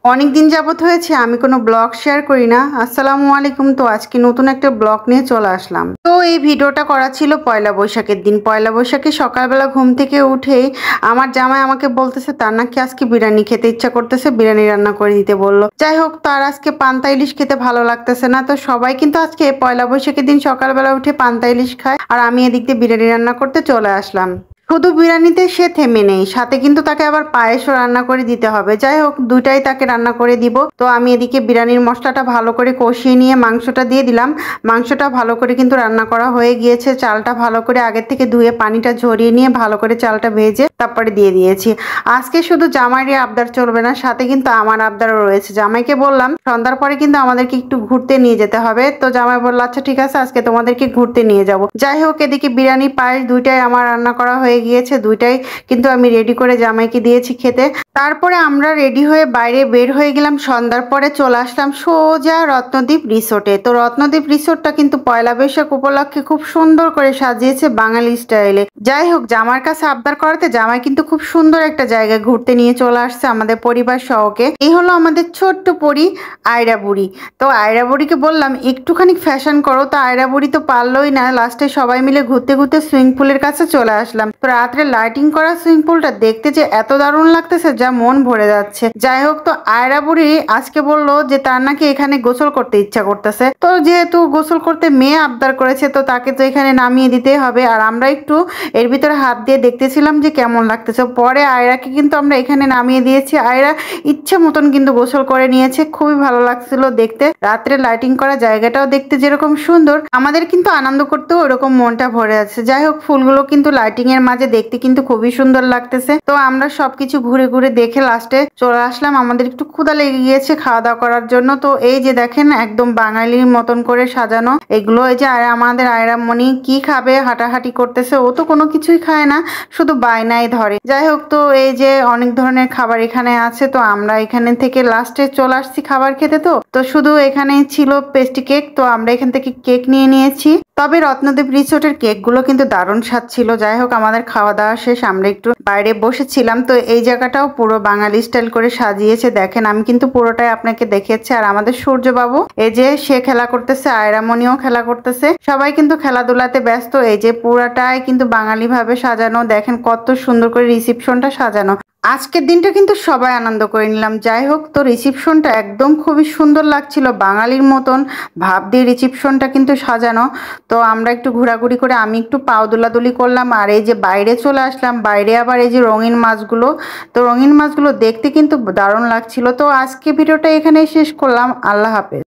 অনেক দিন যাবত হয়েছে আমি কোনো ব্লগ শেয়ার করি না। আসসালামু আলাইকুম। তো আজকে নতুন একটা ব্লগ নিয়ে চলে আসলাম। তো এই ভিডিওটা করা ছিল পয়লা বৈশাখের দিন। পয়লা বৈশাখে সকালবেলা ঘুম থেকে উঠেই আমার জামাই আমাকে বলতেছে তার নাকি আজকে বিরিয়ানি খেতে ইচ্ছা করতেছে, বিরিয়ানি রান্না করে দিতে বললো। যাই হোক, তার আজকে পান্তা ইলিশ খেতে ভালো লাগতেছে না। তো সবাই কিন্তু আজকে পয়লা বৈশাখের দিন সকালবেলা উঠে পান্তা ইলিশ খায়, আর আমি এদিক দিয়ে বিরিয়ানি রান্না করতে চলে আসলাম। শুধু বিরিয়ানিতে সে থেমে নেই, সাথে কিন্তু তাকে আবার পায়েসও রান্না করে দিতে হবে। যাই হোক, দুইটাই তাকে রান্না করে দিব। তো আমি এদিকে বিরিয়ানির মশলাটা ভালো করে কষিয়ে নিয়ে মাংসটা দিয়ে দিলাম। মাংসটা ভালো করে কিন্তু রান্না করা হয়ে গিয়েছে। চালটা ভালো করে আগের থেকে ধুয়ে পানিটা ঝরিয়ে নিয়ে ভালো করে চালটা ভেজে তারপরে দিয়ে দিয়েছি। আজকে শুধু জামাইয়ের আবদার চলবে না, সাথে কিন্তু আমার আবদারও রয়েছে। জামাইকে বললাম সন্ধ্যার পরে কিন্তু আমাদেরকে একটু ঘুরতে নিয়ে যেতে হবে। তো জামাই বললো আচ্ছা ঠিক আছে, আজকে তোমাদেরকে ঘুরতে নিয়ে যাব। যাই হোক, এদিকে বিরিয়ানি পায়েস দুইটাই আমার রান্না করা হয়ে গিয়েছে। দুইটাই কিন্তু আমি রেডি করে জামাইকে দিয়েছি খেতে। তারপরে আমরা রেডি হয়ে বাইরে বের হয়ে গেলাম। সন্ধ্যার পরে চলে আসলাম সোজা রত্নদ্বীপ রিসোর্টে। তো রত্নদ্বীপ রিসোর্টটা কিন্তু পয়লা বৈশাখ উপলক্ষে খুব সুন্দর করে সাজিয়েছে বাঙালি স্টাইলে। যাই হোক, জামার কাছে আবদার করাতে জামাই কিন্তু খুব সুন্দর একটা জায়গায় ঘুরতে নিয়ে চলে আসছে আমাদের পরিবার সহকে। এই হলো আমাদের ছোট্ট পরি আয়রা বুড়ি। তো আয়রা বুড়িকে বললাম একটুখানি ফ্যাশন করো। তো আয়রা বুড়ি তো পারলোই না, লাস্টে সবাই মিলে ঘুরতে ঘুরতে সুইমিং পুলের কাছে চলে আসলাম। তো রাত্রে লাইটিং করা সুইমিং পুলটা দেখতে যে এত দারুণ লাগতেছে, যা মন ভরে যাচ্ছে। যাই হোক, তো আয়রা বুড়ি আজকে বললো যে তার নাকি এখানে গোসল করতে ইচ্ছা করতেছে। তো যেহেতু গোসল করতে মেয়ে আবদার করেছে, তো তাকে তো এখানে নামিয়ে দিতেই হবে। আর আমরা একটু এর ভিতরে হাত দিয়ে দেখতেছিলাম যে কেমন লাগতেছে। পরে আয়রাকে কিন্তু আমরা এখানে নামিয়ে দিয়েছি। আয়রা ইচ্ছে মতন কিন্তু গোসল করে নিয়েছে, খুবই ভালো লাগছিল দেখতে। রাত্রে লাইটিং করা জায়গাটাও দেখতে যেরকম সুন্দর, আমাদের কিন্তু আনন্দ করতেও ওরকম মনটা ভরে আছে। যাই হোক, ফুলগুলো কিন্তু লাইটিং এর মাঝে দেখতে কিন্তু খুবই সুন্দর লাগতেছে। তো আমরা সবকিছু ঘুরে ঘুরে দেখে লাস্টে চলে আসলাম। আমাদের একটু ক্ষুধা লেগে গিয়েছে খাওয়া দাওয়া করার জন্য। তো এই যে দেখেন একদম বাঙালির মতন করে সাজানো এগুলো। এই যে আমাদের আয়রামণি কি খাবে হাঁটাহাঁটি করতেছে। ও তো কোনো কিছুই খায় না, শুধু বায়নাই ধরে। যাই হোক, তো এই যে অনেক ধরনের খাবার এখানে আছে। তো আমরা এখানে থেকে লাস্টে চলে আসছি খাবার খেতে। তো শুধু এখানে ছিল পেস্ট্রি কেক। তো আমরা এখান থেকে কেক নিয়ে নিয়েছি। তবে রত্নদ্বীপ রিসোর্টের কেকগুলো কিন্তু দারুণ স্বাদ ছিল। যাই হোক, আমাদের খাওয়া দাওয়া শেষ, আমরা একটু বাইরে বসেছিলাম। তো এই জায়গাটাও পুরো বাঙালি স্টাইল করে সাজিয়েছে। দেখেন, আমি কিন্তু পুরোটাই আপনাকে দেখিয়েছি। আর আমাদের সূর্যবাবু এই যে সে খেলা করতেছে, আয়রামণিও খেলা করতেছে, সবাই কিন্তু খেলাধুলাতে ব্যস্ত। এই যে পুরাটাই কিন্তু বাঙালি ভাবে সাজানো। দেখেন কত সুন্দর করে রিসিপশনটা সাজানো। আজকের দিনটা কিন্তু সবাই আনন্দ করে নিলাম। যাই হোক, তো রিসিপশনটা একদম খুবই সুন্দর লাগছিল, বাঙালির মতন ভাব দিয়ে রিসিপশনটা কিন্তু সাজানো। তো আমরা একটু ঘোরাঘুরি করে আমি একটু পাও দোলাদুলি করলাম। আর এই যে বাইরে চলে আসলাম, বাইরে আবার এই যে রঙিন মাছগুলো। তো রঙিন মাছগুলো দেখতে কিন্তু দারুণ লাগছিল। তো আজকে ভিডিওটা এখানেই শেষ করলাম। আল্লাহ হাফেজ।